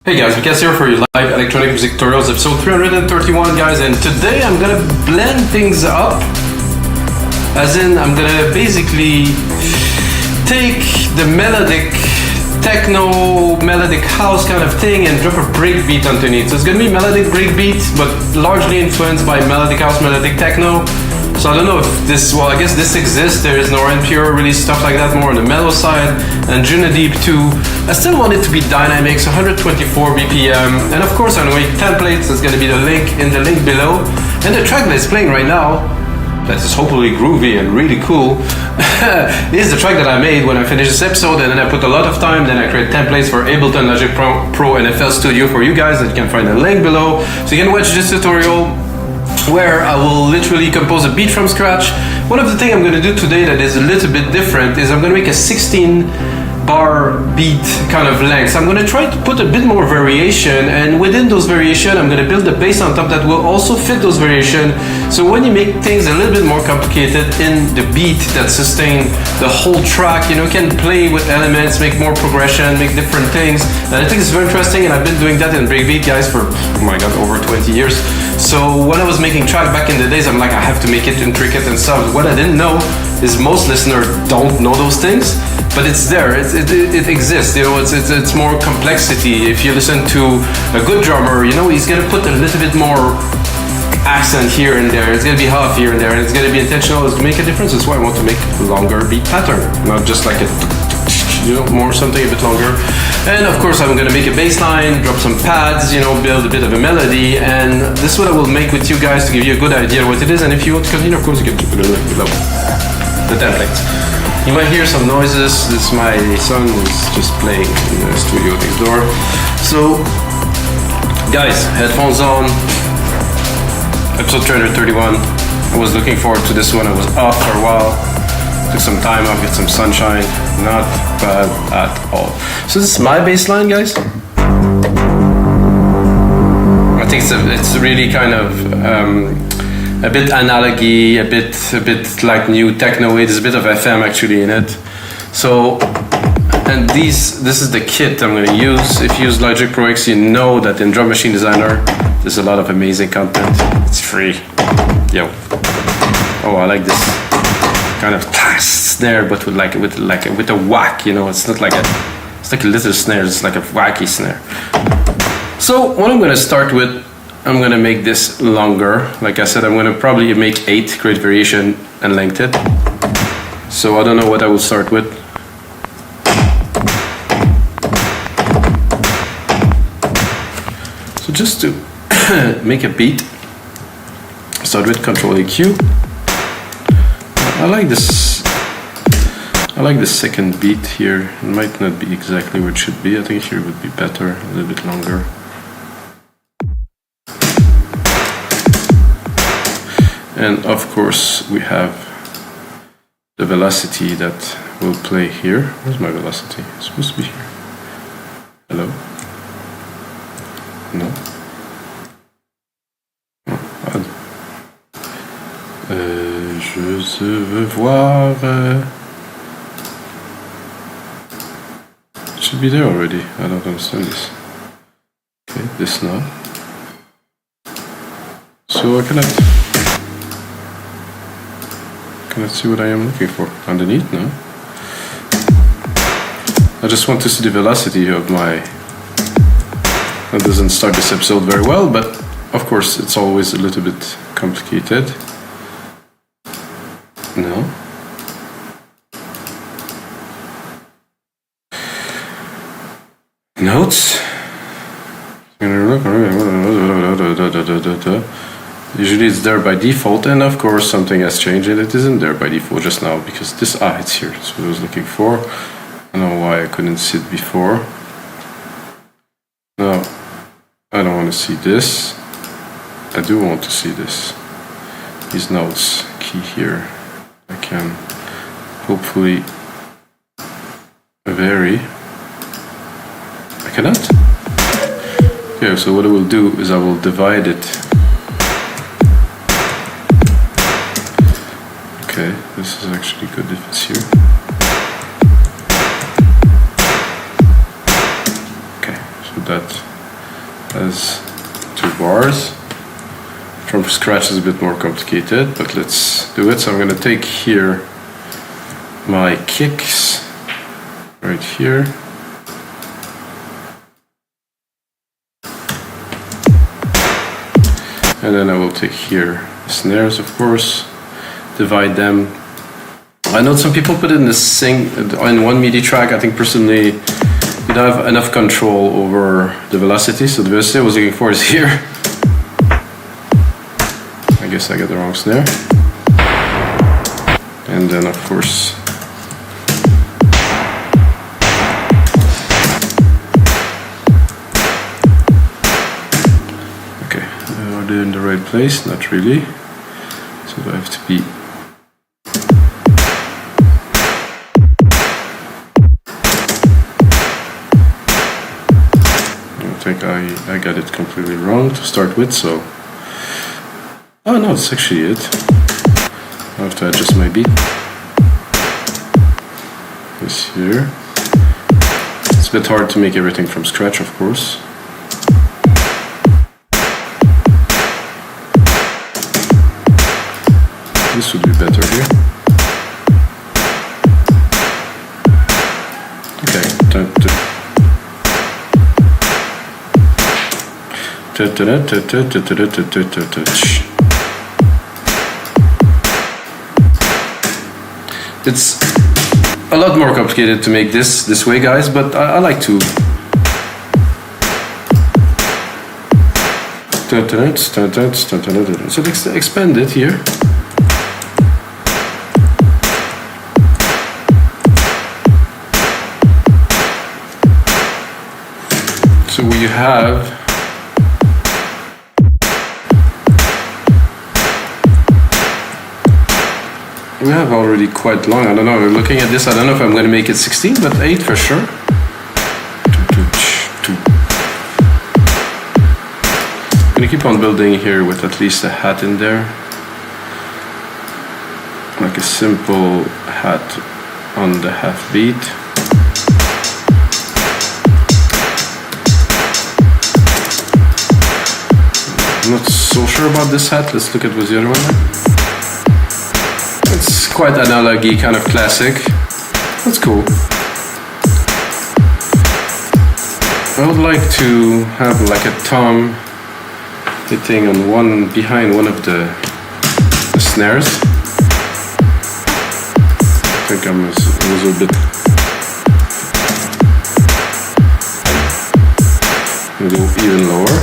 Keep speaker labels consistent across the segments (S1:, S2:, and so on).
S1: Hey guys, Lucas here for your live electronic music tutorials, episode 331 guys, and today I'm gonna blend things up, as in I'm gonna basically take the melodic techno, melodic house kind of thing and drop a breakbeat underneath. So it's gonna be melodic breakbeat, but largely influenced by melodic house, melodic techno. So I don't know if this, well I guess this exists, there is no Pure release stuff like that, more on the mellow side, and Deep too. I still want it to be dynamic, so 124 BPM, and of course I'm going to make templates. There's going to be the link in the link below, and the track that is playing right now, that is hopefully groovy and really cool, is the track that I made when I finished this episode, and then I put a lot of time, then I create templates for Ableton, Logic Pro and FLStudio for you guys, that you can find the link below, so you can watch this tutorial where I will literally compose a beat from scratch. One of the things I'm going to do today that is a little bit different is I'm going to make a 16 bar beat kind of length. So I'm going to try to put a bit more variation, and within those variation I'm going to build a bass on top that will also fit those variation. So when you make things a little bit more complicated in the beat that sustain the whole track, you know, you can play with elements, make more progression, make different things, and I think it's very interesting, and I've been doing that in Breakbeat guys for, oh my god, over 20 years. So when I was making track back in the days, I'm like, I have to make it intricate and stuff. What I didn't know is most listeners don't know those things, but it's there, it exists, you know, it's more complexity. If you listen to a good drummer, you know, he's gonna put a little bit more accent here and there, it's gonna be half here and there, and it's gonna be intentional to make a difference. That's why I want to make a longer beat pattern, not just like a, you know, more something a bit longer. And of course I'm gonna make a bass line, drop some pads, you know, build a bit of a melody, and this is what I will make with you guys to give you a good idea what it is. And if you want to continue, of course you can put a link below the templates. You might hear some noises. This is my son who's just playing in the studio next door. So guys, headphones on, episode 331. I was looking forward to this one. I was off for a while, took some time off, get some sunshine. Not bad at all. So this is my bass line, guys. I think it's really kind of a bit analogy, a bit like new techno. There's a bit of FM actually in it. So, and this is the kit I'm going to use. If you use LogicProX, you know that in Drum Machine Designer there's a lot of amazing content. It's free. Yo. Oh, I like this kind of snare, but with a whack. You know, it's not like it's like a little snare. It's like a wacky snare. So what I'm going to start with, I'm going to make this longer. Like I said, I'm going to probably make 8, create variation and length it. So I don't know what I will start with. So just to make a beat, start with Control EQ. I like this second beat here. It might not be exactly where it should be. I think here would be better, a little bit longer. And of course we have the velocity that will play here. Where's my velocity? It's supposed to be here. Hello? No? Oh, je veux voir... It should be there already. I don't understand this. Okay, this now. So I cannot see what I am looking for. Underneath now. I just want to see the velocity of my... That doesn't start this episode very well, but of course it's always a little bit complicated. No. Notes. Usually it's there by default, and of course something has changed and it isn't there by default just now, because this, it's here. That's what I was looking for. I don't know why I couldn't see it before. No, I don't want to see this. I do want to see this. These notes, key here. I can hopefully vary. I cannot? Okay, so what I will do is I will divide it. Okay, this is actually good if it's here. Okay, so that has 2 bars. From scratch is a bit more complicated, but let's do it. So I'm going to take here my kicks right here. And then I will take here the snares, of course, divide them. I know some people put it in the sync on one MIDI track. I think personally you don't have enough control over the velocity, so the velocity I was looking for is here. I guess I got the wrong snare. And then of course in the right place, not really. So I have to be I think I got it completely wrong to start with, so oh no, it's actually it. I have to adjust my beat. This here. It's a bit hard to make everything from scratch, of course. This would be better here. Okay. It's a lot more complicated to make this way, guys, but I like to. So let's expand it here. So we have already quite long. I don't know, looking at this, I don't know if I'm going to make it 16, but 8 for sure. I'm going to keep on building here with at least a hat in there. Like a simple hat on the half beat. I'm not so sure about this hat. Let's look at what's the other one. It's quite analogy, kind of classic. That's cool. I would like to have like a tom hitting on behind one of the snares. I think I was a bit. Go even lower.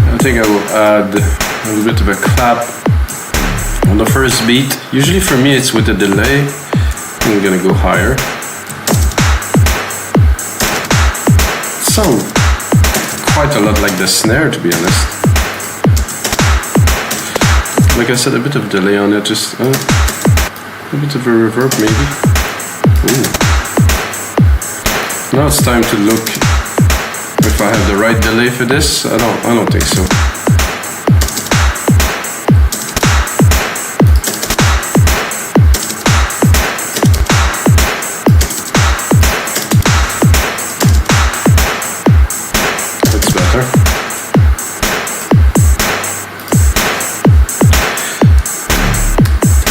S1: I think I will add a little bit of a clap on the first beat. Usually for me it's with a delay. I'm gonna go higher. Sound quite a lot like the snare, to be honest. Like I said, a bit of delay on it, just a bit of a reverb maybe. Ooh. Now it's time to look if I have the right delay for this. I don't think so. That's better.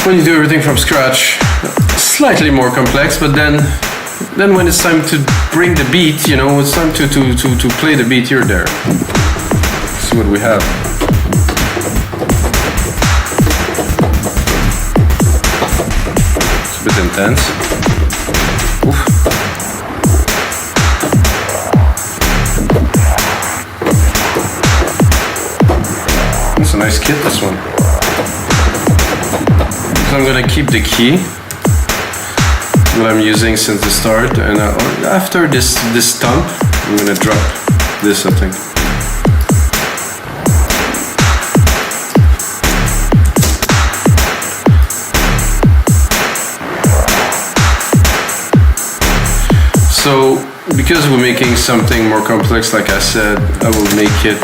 S1: When you do everything from scratch, slightly more complex, but then when it's time to bring the beat, you know, it's time to play the beat, you're there. See what we have. It's a bit intense. Oof. That's a nice kit, this one. So I'm gonna keep the key that I'm using since the start, and after this stump, I'm gonna drop this, I think. So, because we're making something more complex, like I said, I will make it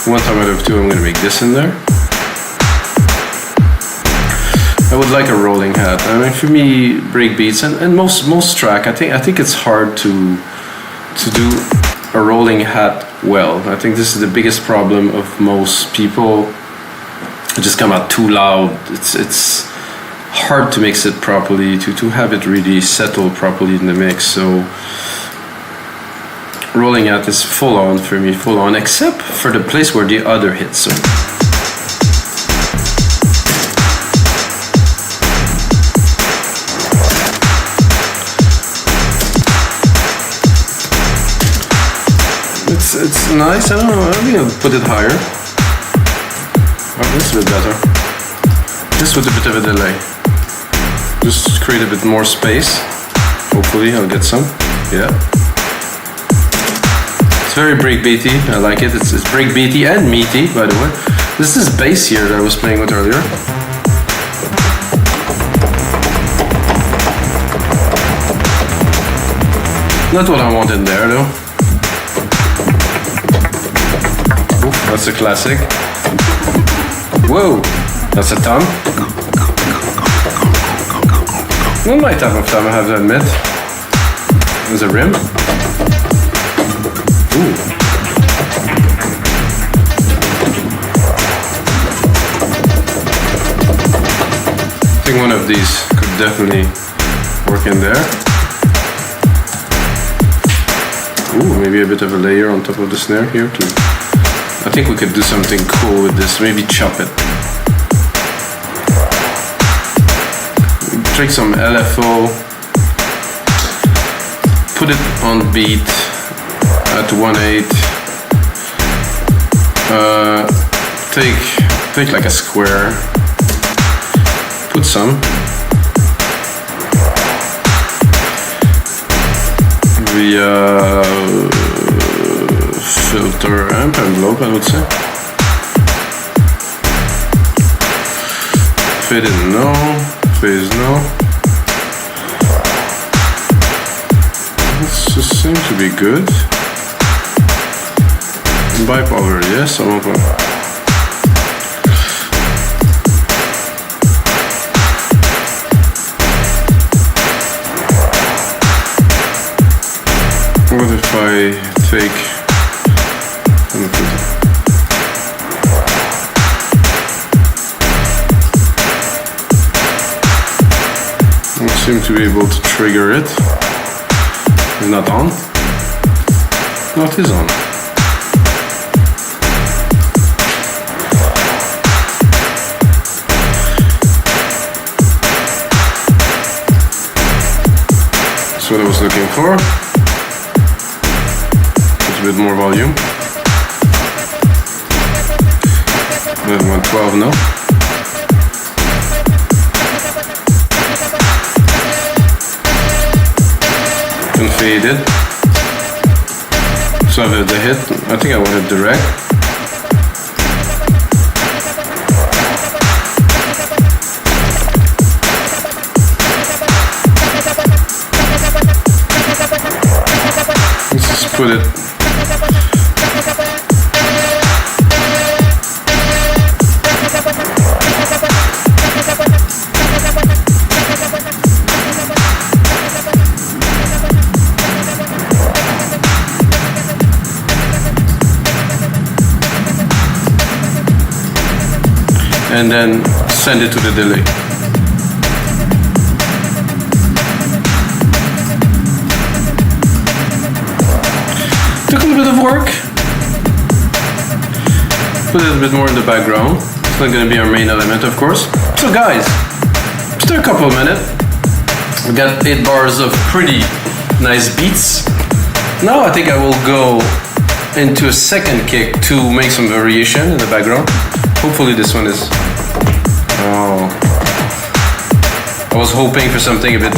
S1: Once I'm out of two, I'm gonna make this in there. I would like a rolling hat. I mean, for me, breakbeats and most track, I think it's hard to do a rolling hat well. I think this is the biggest problem of most people. It just come out too loud. It's hard to mix it properly, to have it really settle properly in the mix. So rolling hat is full on for me, full on, except for the place where the other hits. So it's nice. I don't know. I think I'll put it higher. Oh, this is a bit better. Just with a bit of a delay. Just create a bit more space. Hopefully, I'll get some. Yeah. It's very breakbeaty. I like it. It's breakbeaty and meaty, by the way. This is bass here that I was playing with earlier. Not what I want in there, though. That's a classic. Whoa, that's a tom. Not my type of tom, I have to admit. There's a rim. Ooh. I think one of these could definitely work in there. Ooh, maybe a bit of a layer on top of the snare here too. I think we could do something cool with this, maybe chop it. Take some LFO, put it on beat at 1/8. Take like a square, put some. Filter amp envelope, I would say. Fade in, no. Phase, no. This just seems to be good. Bipolar, yes, I want one. What if I take... Seem to be able to trigger it. It's not on. No, it is on. That's what I was looking for. Just a bit more volume. We have 112 now. And fade it. So I have the hit. I think I want it direct. Let's just put it. And then send it to the delay. Took a little bit of work. Put it a bit more in the background. It's not going to be our main element, of course. So guys, just a couple of minutes. We got 8 bars of pretty nice beats. Now I think I will go into a second kick to make some variation in the background. Hopefully this one is... Oh. I was hoping for something a bit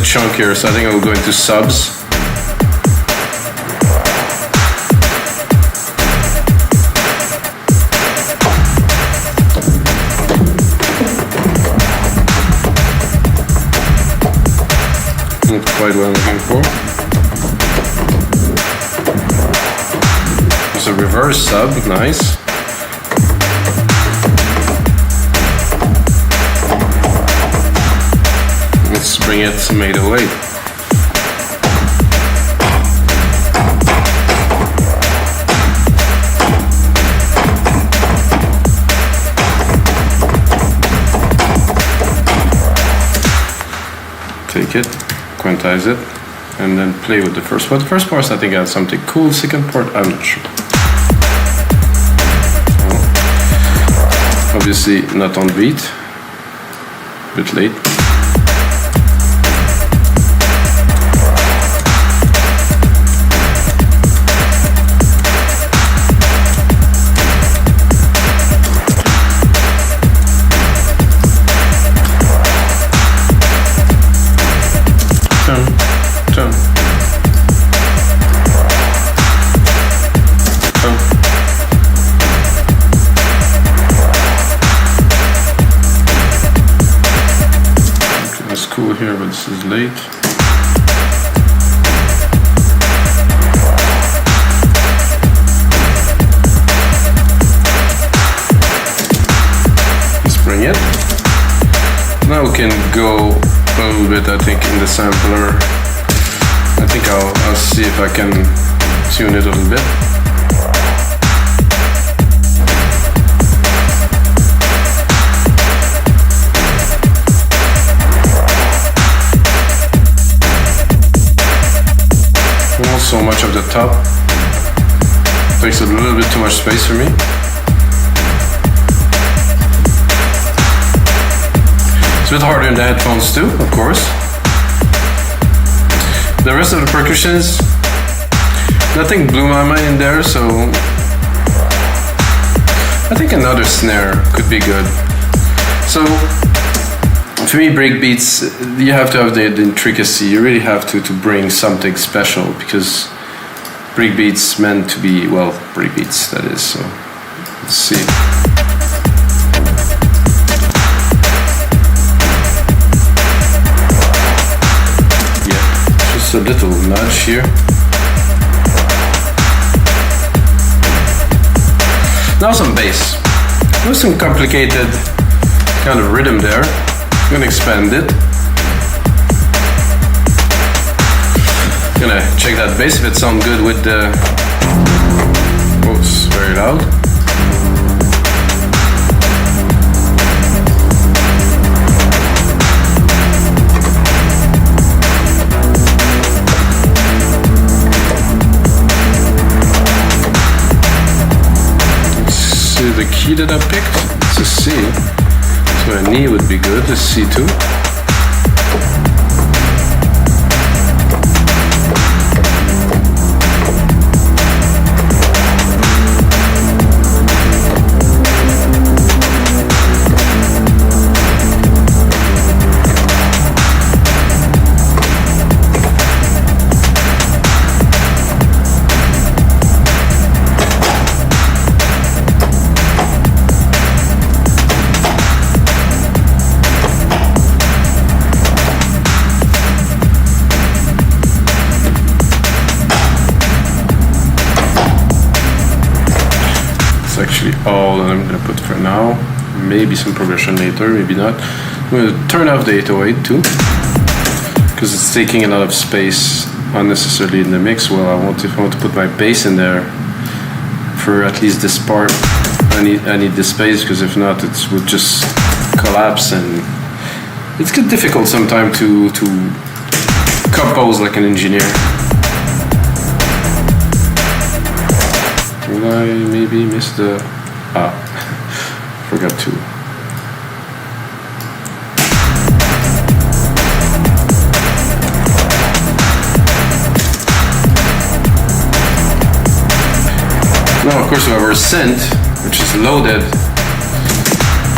S1: chunkier, so I think I will go into subs. Not quite what I'm looking for. There's a reverse sub, nice. Let's bring it to 808. Take it, quantize it, and then play with the first part. The first part I think has something cool. Second part, I'm not sure. So, obviously not on beat, a bit late. Here, but this is late. Let's bring it. Now we can go a little bit, I think, in the sampler. I think I'll see if I can tune it a little bit. So much of the top takes a little bit too much space for me. It's a bit harder in the headphones too, of course. The rest of the percussions, nothing blew my mind in there, so I think another snare could be good. So for me, breakbeats, you have to have the intricacy. You really have to bring something special, because breakbeats meant to be, well, breakbeats, that is. So let's see. Yeah, just a little nudge here. Now some bass. There's some complicated kind of rhythm there. I'm gonna expand it. Gonna check that bass if it sounds good with the. Oh, it's very loud. Let's see the key that I picked. It's a C. So a knee would be good, a C2. Actually all that I'm going to put for now. Maybe some progression later, maybe not. I'm going to turn off the 808 too, because it's taking a lot of space unnecessarily in the mix. Well, if I want to put my bass in there for at least this part, I need the space, because if not, it would just collapse, and it's difficult sometimes to compose like an engineer. I maybe missed the... forgot to. Now, of course, we have our synth, which is loaded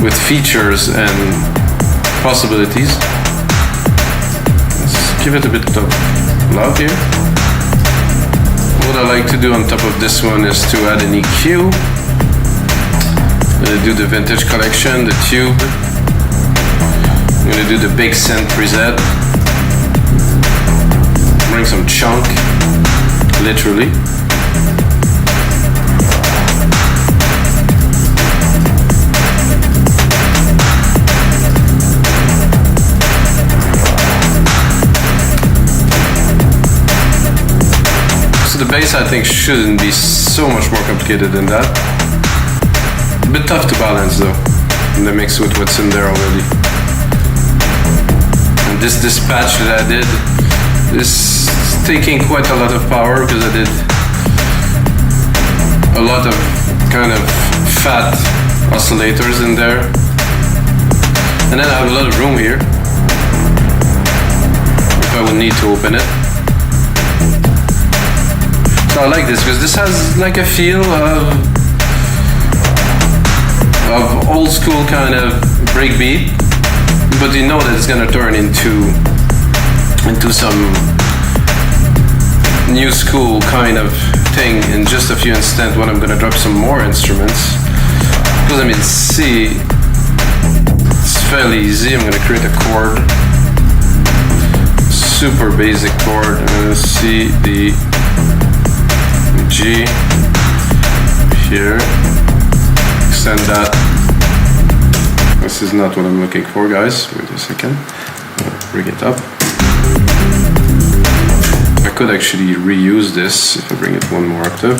S1: with features and possibilities. Let's give it a bit of love here. What I like to do on top of this one is to add an EQ. I'm going to do the vintage collection, the tube. I'm going to do the big synth preset. Bring some chunk, literally. So the bass, I think, shouldn't be so much more complicated than that. A bit tough to balance though, in the mix with what's in there already. And this patch that I did is taking quite a lot of power because I did a lot of kind of fat oscillators in there. And then I have a lot of room here if I would need to open it. So I like this because this has like a feel of old school kind of breakbeat, but you know that it's gonna turn into some new school kind of thing in just a few instants when I'm gonna drop some more instruments. Because I mean, C, it's fairly easy. I'm gonna create a chord, super basic chord. I'm gonna C, D, G here, extend that. This is not what I'm looking for, guys. Wait a second, I'll bring it up. I could actually reuse this if I bring it one more octave,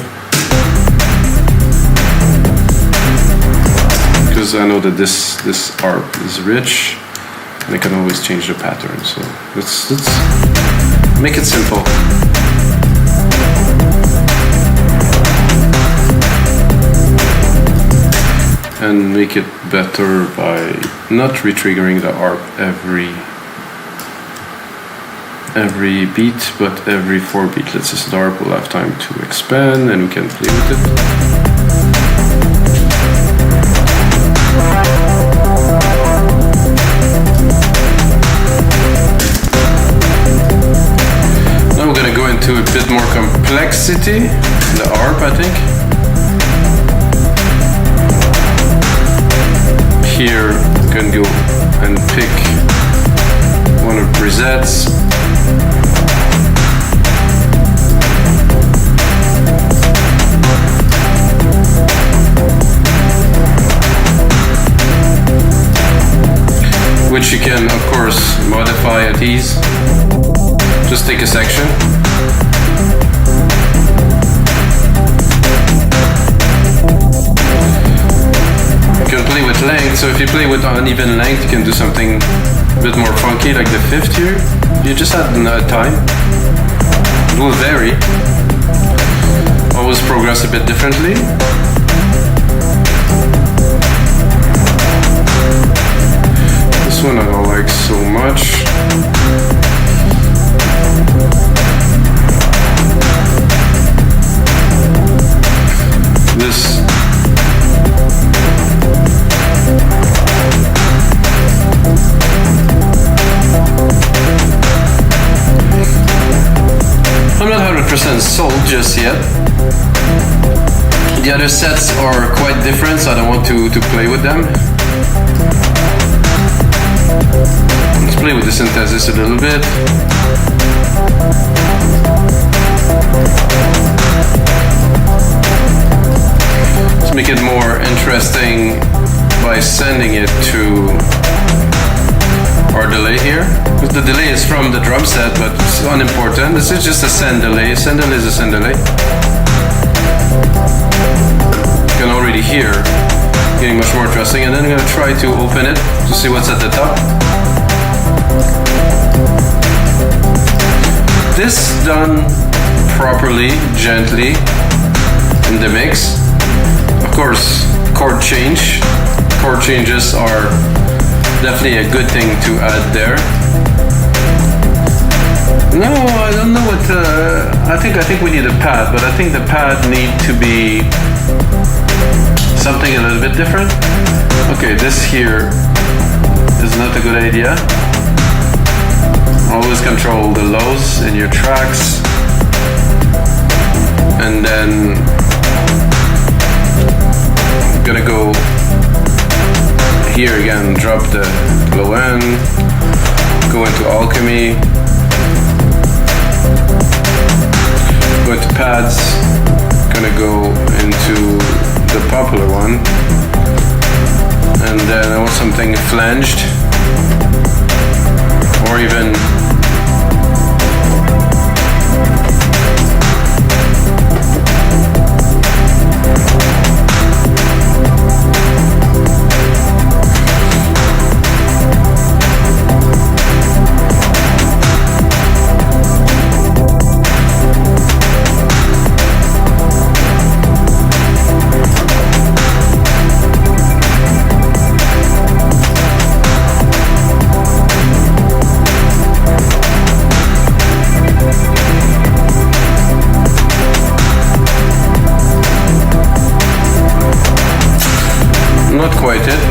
S1: because I know that this arp is rich and I can always change the pattern. So let's make it simple. And make it better by not re-triggering the arp every beat, but every 4 beat. Let's just the arp will have time to expand and we can play with it. Now we're gonna go into a bit more complexity in the arp, I think. Here, you can go and pick one of presets. Which you can, of course, modify at ease. Just take a section. You can play with length, so if you play with uneven length, you can do something a bit more funky, like the 5th here. You just add time. It will vary. Always progress a bit differently. This one I don't like so much. This I'm not 100% sold just yet. The other sets are quite different, so I don't want to play with them. Let's play with the synthesis a little bit. Let's make it more interesting by sending it to our delay here. The delay is from the drum set, but it's unimportant. This is just a send delay. Send delay is a send delay. You can already hear getting much more interesting, and then I'm going to try to open it to see what's at the top. This done properly, gently in the mix. Of course, chord change. Chord changes are definitely a good thing to add there. No, I don't know what. I think we need a pad, but I think the pad need to be something a little bit different. Okay, this here is not a good idea. Always control the lows in your tracks, and then I'm gonna go here again, drop the low end, go into Alchemy, go into pads, gonna go into the popular one, and then I want something flanged, or even quite it.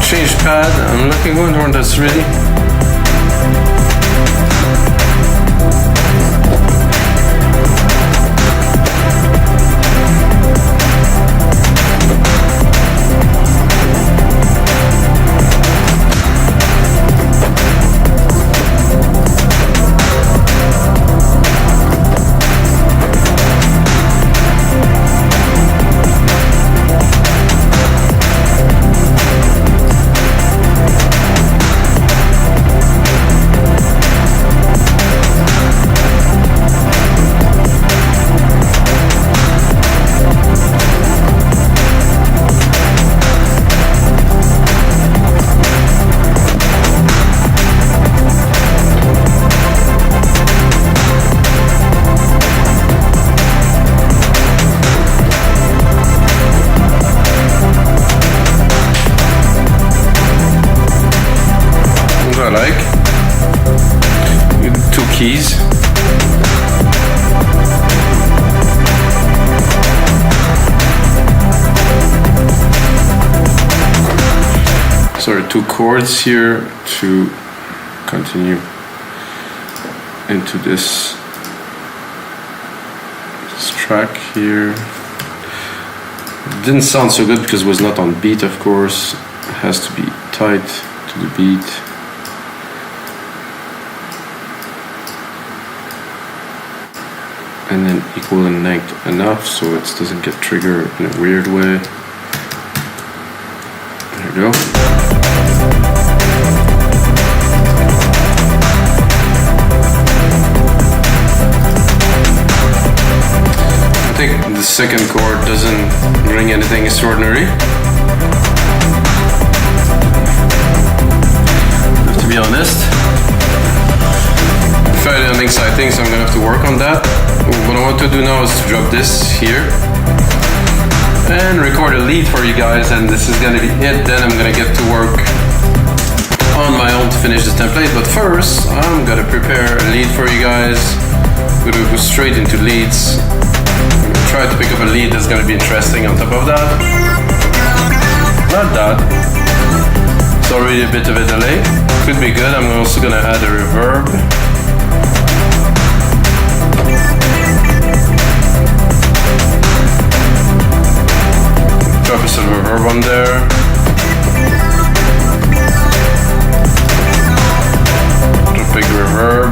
S1: Change pad, I'm looking for one that's ready. I like with 2 keys. Sorry, 2 chords here to continue into this track here. It didn't sound so good because it was not on beat, of course. It has to be tight to the beat. And then equal in length enough so it doesn't get triggered in a weird way. There we go. I think the second chord doesn't bring anything extraordinary. To be honest. Fairly unexciting, so I'm gonna have to work on that. What I want to do now is to drop this here and record a lead for you guys, and this is gonna be it. Then I'm gonna get to work on my own to finish this template, but first I'm gonna prepare a lead for you guys. I'm gonna go straight into leads. I'm gonna try to pick up a lead that's gonna be interesting on top of that. Not that. It's already a bit of a delay. Could be good. I'm also gonna add a reverb. Drop a sort of reverb on there. Drop a big reverb.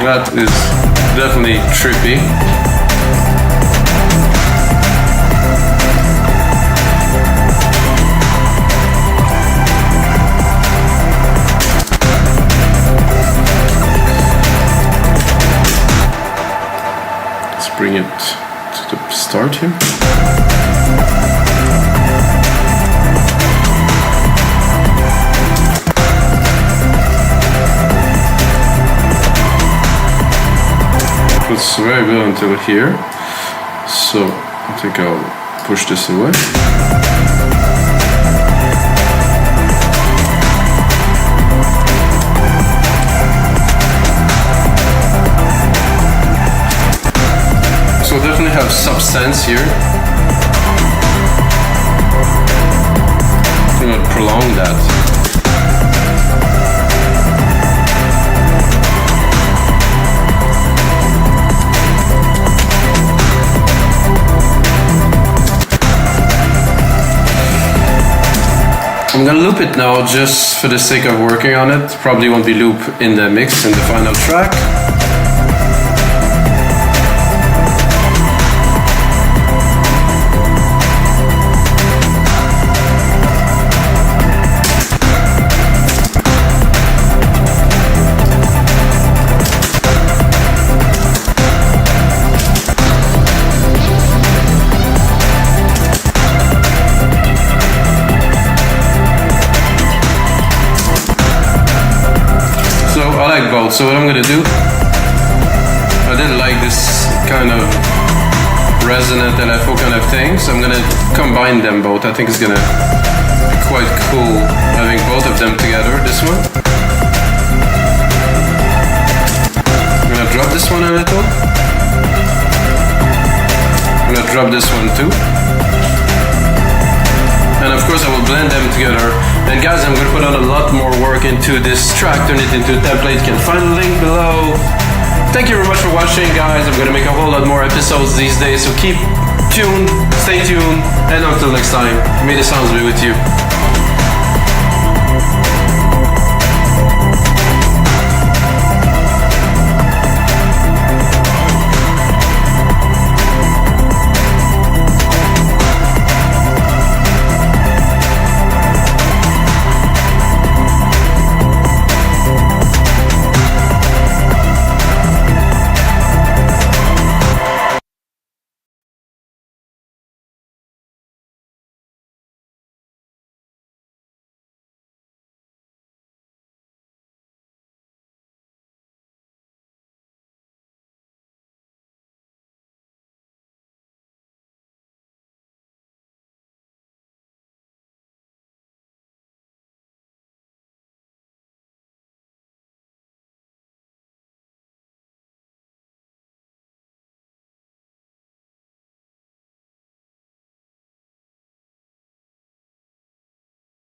S1: That is definitely trippy. Let's bring it to the start here. It's very good until here, so I think I'll push this away. So definitely have substance here. I'm gonna prolong that. I'm gonna loop it now just for the sake of working on it. Probably won't be loop in the mix in the final track. Both. So what I'm gonna do, I didn't like this kind of resonant LFO kind of thing, so I'm gonna combine them both. I think it's gonna be quite cool having both of them together. This one, I'm gonna drop this one a little. I'm gonna drop this one too. And of course I will blend them together. And guys, I'm gonna put on a lot more work into this track, turn it into a template. You can find the link below. Thank you very much for watching, guys. I'm gonna make a whole lot more episodes these days, so keep tuned, stay tuned, and until next time, may the sounds be with you.